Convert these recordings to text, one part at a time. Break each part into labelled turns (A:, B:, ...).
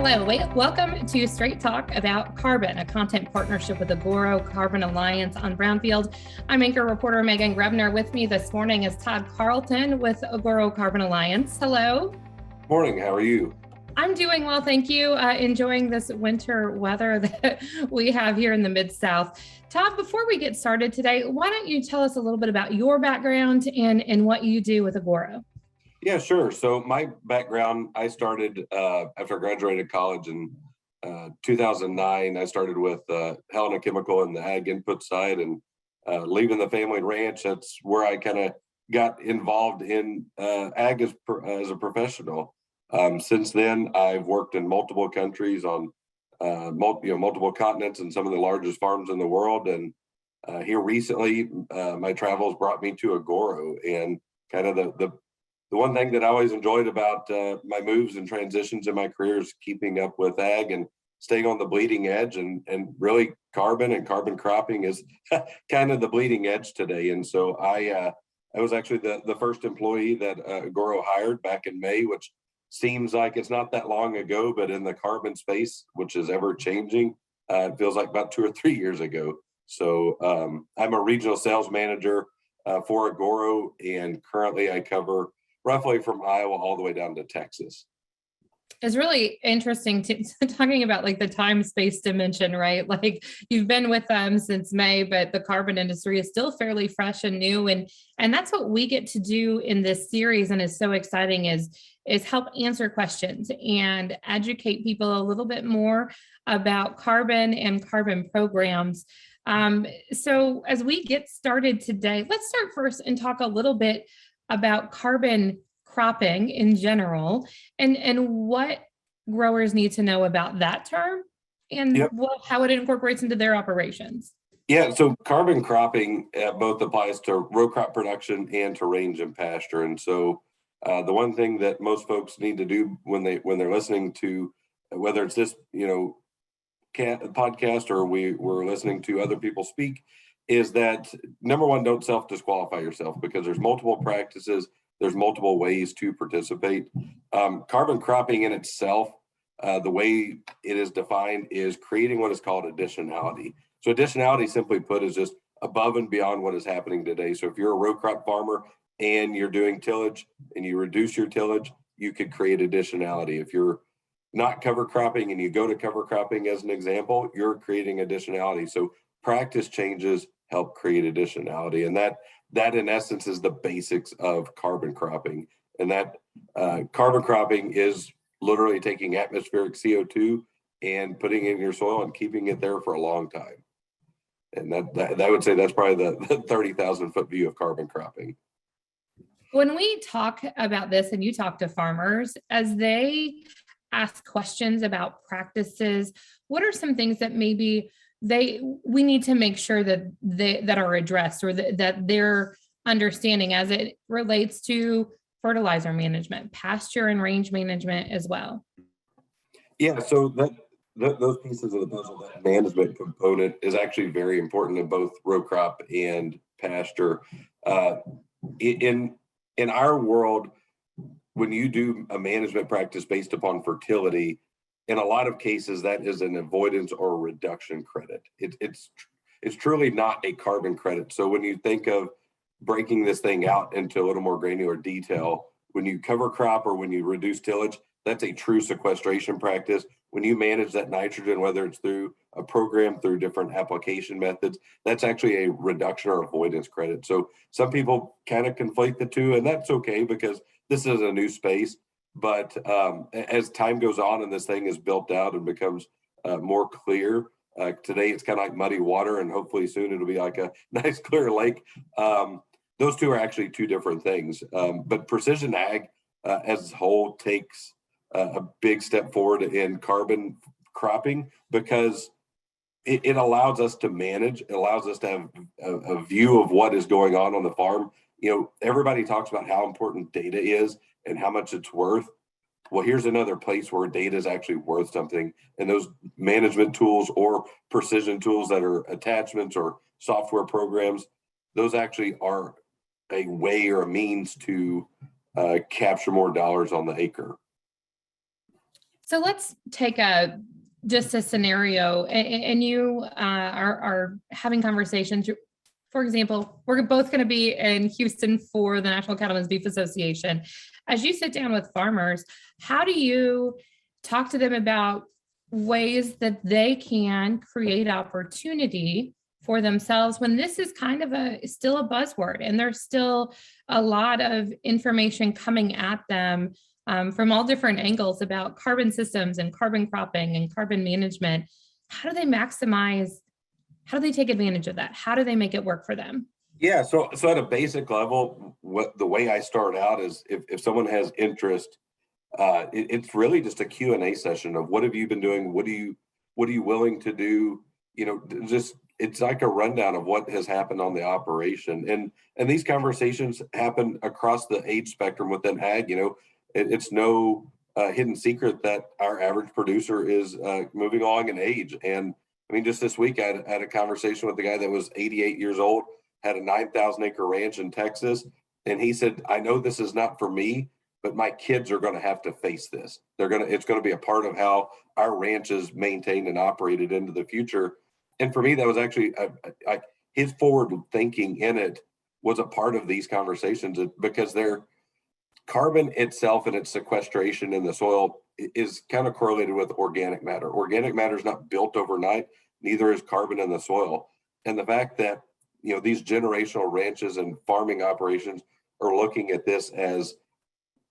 A: Hello, welcome to Straight Talk about Carbon, a content partnership with Agoro Carbon Alliance on Brownfield. I'm anchor reporter Megan Grebner. With me this morning is Todd Carlton with Agoro Carbon Alliance. Hello.
B: Morning, how are you?
A: I'm doing well, thank you. Enjoying this winter weather that we have here in the Mid-South. Todd, before we get started today, why don't you tell us a little bit about your background and what you do with Agoro?
B: Yeah, sure. So my background, I started after I graduated college in 2009. I started with Helena Chemical in the ag input side, and leaving the family ranch, that's where I kind of got involved in ag as a professional. Since then, I've worked in multiple countries on multiple continents and some of the largest farms in the world. And here recently, my travels brought me to Agoro, and kind of the one thing that I always enjoyed about my moves and transitions in my career is keeping up with ag and staying on the bleeding edge, and really carbon and carbon cropping is kind of the bleeding edge today. And so I was actually the first employee that Agoro hired back in May, which seems like it's not that long ago, but in the carbon space, which is ever changing, it feels like about 2 or 3 years ago. So I'm a regional sales manager for Agoro, and currently I cover roughly from Iowa all the way down to Texas.
A: It's really interesting talking about like the time space dimension, right? Like you've been with them since May, but the carbon industry is still fairly fresh and new. And that's what we get to do in this series. And is so exciting is help answer questions and educate people a little bit more about carbon and carbon programs. So as we get started today, let's start first and talk a little bit about carbon cropping in general and what growers need to know about that term and how it incorporates into their operations.
B: Yeah, so carbon cropping both applies to row crop production and to range and pasture. And so the one thing that most folks need to do when they're listening to, whether it's this podcast or we're listening to other people speak, is that number one, don't self-disqualify yourself, because there's multiple practices, there's multiple ways to participate. Carbon cropping in itself, the way it is defined is creating what is called additionality. So additionality, simply put, is just above and beyond what is happening today. So if you're a row crop farmer and you're doing tillage and you reduce your tillage, you could create additionality. If you're not cover cropping and you go to cover cropping as an example, you're creating additionality. So practice changes help create additionality, and that in essence is the basics of carbon cropping. And that carbon cropping is literally taking atmospheric CO2 and putting it in your soil and keeping it there for a long time. And that I would say that's probably the 30,000 foot view of carbon cropping.
A: When we talk about this and you talk to farmers as they ask questions about practices, what are some things that maybe we need to make sure that are addressed, or that they're understanding as it relates to fertilizer management, pasture and range management as well?
B: Yeah, so those pieces of the puzzle, that management component, is actually very important in both row crop and pasture. In our world, when you do a management practice based upon fertility, in a lot of cases, that is an avoidance or a reduction credit. It's truly not a carbon credit. So when you think of breaking this thing out into a little more granular detail, when you cover crop or when you reduce tillage, that's a true sequestration practice. When you manage that nitrogen, whether it's through a program, through different application methods, that's actually a reduction or avoidance credit. So some people kind of conflate the two, and that's okay because this is a new space. But as time goes on and this thing is built out and becomes more clear, today it's kind of like muddy water, and hopefully soon it'll be like a nice clear lake. Those two are actually two different things. But precision ag as a whole takes a big step forward in carbon cropping, because it allows us to manage, it allows us to have a view of what is going on the farm. You know, everybody talks about how important data is and how much it's worth. Well, here's another place where data is actually worth something. And those management tools or precision tools that are attachments or software programs, those actually are a way or a means to capture more dollars on the acre.
A: So let's take just a scenario, and you are having conversations. For example, we're both going to be in Houston for the National Cattlemen's Beef Association. As you sit down with farmers, how do you talk to them about ways that they can create opportunity for themselves when this is kind of still a buzzword, and there's still a lot of information coming at them from all different angles about carbon systems and carbon cropping and carbon management? How do they maximize? How do they take advantage of that? How do they make it work for them?
B: Yeah, so at a basic level, what the way I start out is if someone has interest, it's really just a Q&A session of what have you been doing? What are you willing to do? Just it's like a rundown of what has happened on the operation. And these conversations happen across the age spectrum within ag. It's no hidden secret that our average producer is moving along in age. And I mean, just this week, I had a conversation with a guy that was 88 years old, had a 9,000 acre ranch in Texas. And he said, I know this is not for me, but my kids are going to have to face this. It's going to be a part of how our ranch is maintained and operated into the future. And for me, that was actually his forward thinking in it was a part of these conversations, because their carbon itself and its sequestration in the soil is kind of correlated with organic matter. Organic matter is not built overnight, neither is carbon in the soil. And the fact that, these generational ranches and farming operations are looking at this as,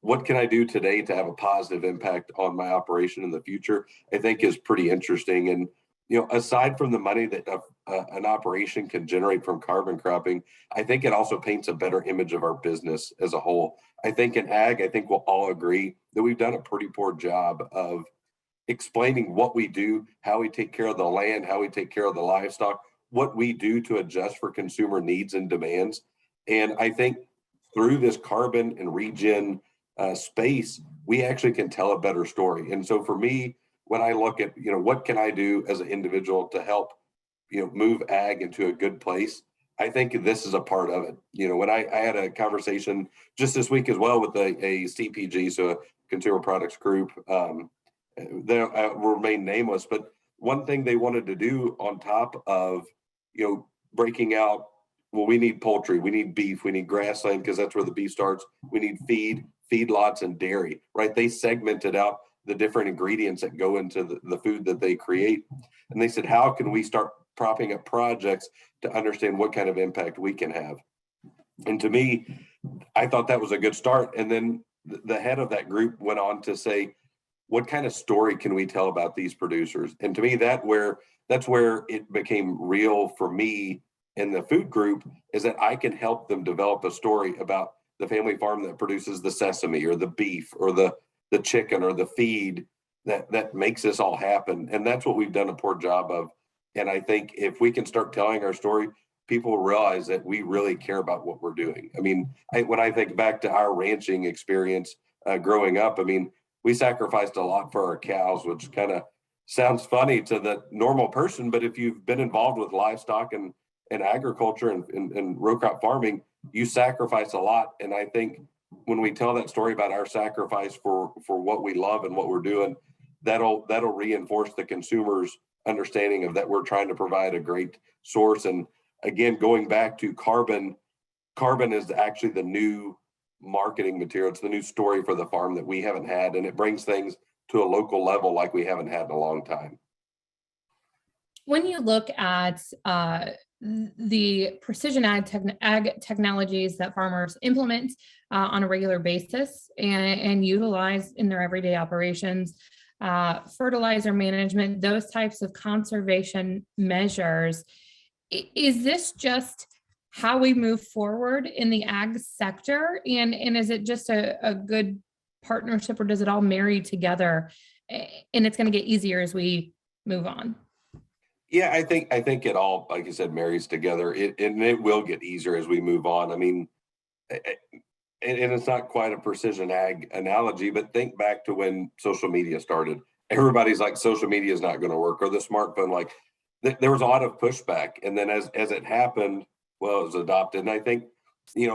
B: what can I do today to have a positive impact on my operation in the future, I think is pretty interesting. And, aside from the money that an operation can generate from carbon cropping, I think it also paints a better image of our business as a whole. I think in ag, I think we'll all agree that we've done a pretty poor job of explaining what we do, how we take care of the land, how we take care of the livestock, what we do to adjust for consumer needs and demands. And I think through this carbon and regen space, we actually can tell a better story. And so for me, when I look at, what can I do as an individual to help, move ag into a good place, I think this is a part of it. When I had a conversation just this week as well with a CPG, so a consumer products group, they remain nameless, but one thing they wanted to do on top of, breaking out, well, we need poultry, we need beef, we need grassland, because that's where the beef starts. We need feedlots and dairy, right? They segmented out the different ingredients that go into the food that they create. And they said, how can we start propping up projects to understand what kind of impact we can have? And to me, I thought that was a good start. And then the head of that group went on to say, what kind of story can we tell about these producers? And to me, that's where it became real for me in the food group, is that I can help them develop a story about the family farm that produces the sesame or the beef or the chicken or the feed that makes this all happen. And that's what we've done a poor job of. And I think if we can start telling our story, people will realize that we really care about what we're doing. I mean, when I think back to our ranching experience growing up, I mean, we sacrificed a lot for our cows, which kind of sounds funny to the normal person. But if you've been involved with livestock and agriculture and row crop farming, you sacrifice a lot. And I think when we tell that story about our sacrifice for what we love and what we're doing, that'll reinforce the consumer's understanding of that we're trying to provide a great source. And again, going back to carbon is actually the new marketing material. It's the new story for the farm that we haven't had, and it brings things to a local level like we haven't had in a long time.
A: When you look at the precision ag technologies that farmers implement on a regular basis and utilize in their everyday operations, fertilizer management, those types of conservation measures, is this just how we move forward in the ag sector? And is it just a good partnership, or does it all marry together and it's going to get easier as we move on?
B: Yeah, I think it all, like you said, marries together. It will get easier as we move on. I mean, and it's not quite a precision ag analogy, but think back to when social media started. Everybody's like, social media is not going to work, or the smartphone. Like, there was a lot of pushback, and then as it happened, well, it was adopted. And I think,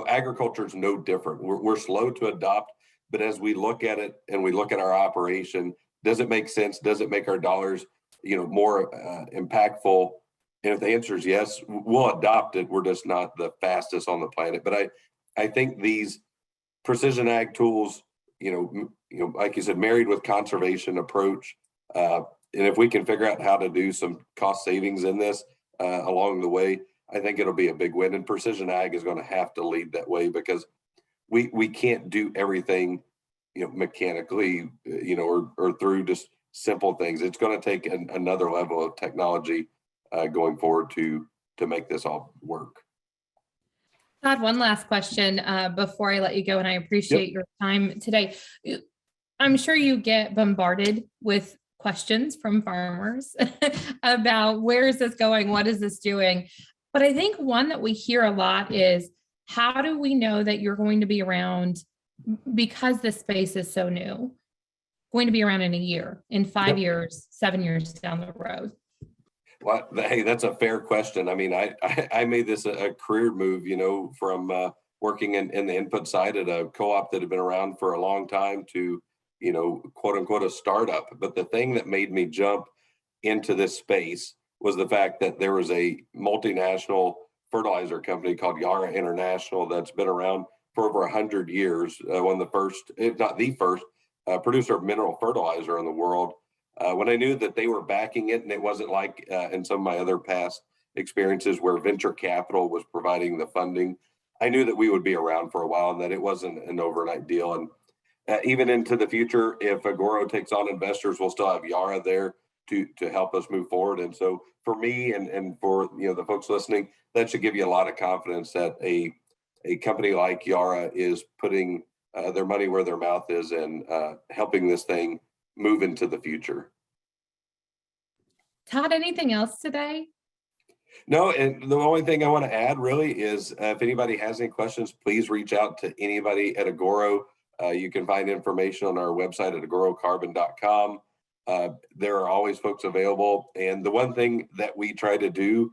B: agriculture is no different. We're slow to adopt, but as we look at it and we look at our operation, does it make sense? Does it make our dollars, more impactful? And if the answer is yes, we'll adopt it. We're just not the fastest on the planet. But I think these precision ag tools, like you said, married with conservation approach, and if we can figure out how to do some cost savings in this along the way, I think it'll be a big win. And precision ag is going to have to lead that way, because we can't do everything, mechanically, or through just simple things. It's going to take another level of technology going forward to make this all work.
A: Todd, one last question before I let you go, and I appreciate your time today. I'm sure you get bombarded with questions from farmers about where is this going? What is this doing? But I think one that we hear a lot is, how do we know that you're going to be around, because this space is so new, going to be around in a year, in 5 years, 7 years down the road?
B: Well, hey, that's a fair question. I mean, I made this a career move, from working in the input side at a co-op that had been around for a long time to, quote unquote, a startup. But the thing that made me jump into this space was the fact that there was a multinational fertilizer company called Yara International that's been around for over 100 years. One of the first, if not the first, producer of mineral fertilizer in the world. When I knew that they were backing it, and it wasn't like in some of my other past experiences where venture capital was providing the funding, I knew that we would be around for a while and that it wasn't an overnight deal. And even into the future, if Agoro takes on investors, we'll still have Yara there to help us move forward. And so for me and for the folks listening, that should give you a lot of confidence that a company like Yara is putting their money where their mouth is and helping this thing move into the future.
A: Todd, anything else today?
B: No, and the only thing I want to add really is if anybody has any questions, please reach out to anybody at Agoro. You can find information on our website at agorocarbon.com. There are always folks available. And the one thing that we try to do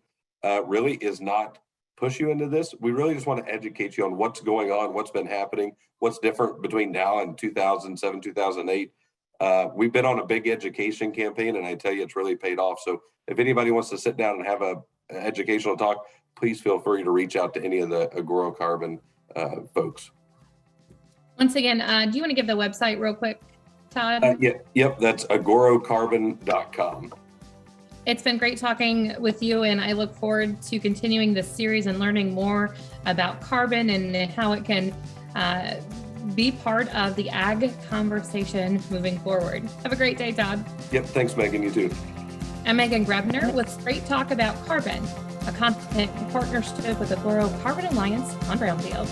B: really is not push you into this. We really just want to educate you on what's going on, what's been happening, what's different between now and 2007, 2008. We've been on a big education campaign, and I tell you, it's really paid off. So if anybody wants to sit down and have an educational talk, please feel free to reach out to any of the Agoro Carbon folks.
A: Once again, do you want to give the website real quick, Todd?
B: Yep, that's agorocarbon.com.
A: It's been great talking with you, and I look forward to continuing this series and learning more about carbon and how it can be part of the ag conversation moving forward. Have a great day, Todd.
B: Yep, thanks, Megan. You too.
A: I'm Megan Grebner with Straight Talk About Carbon, a content partnership with the Agoro Carbon Alliance on Brownfield.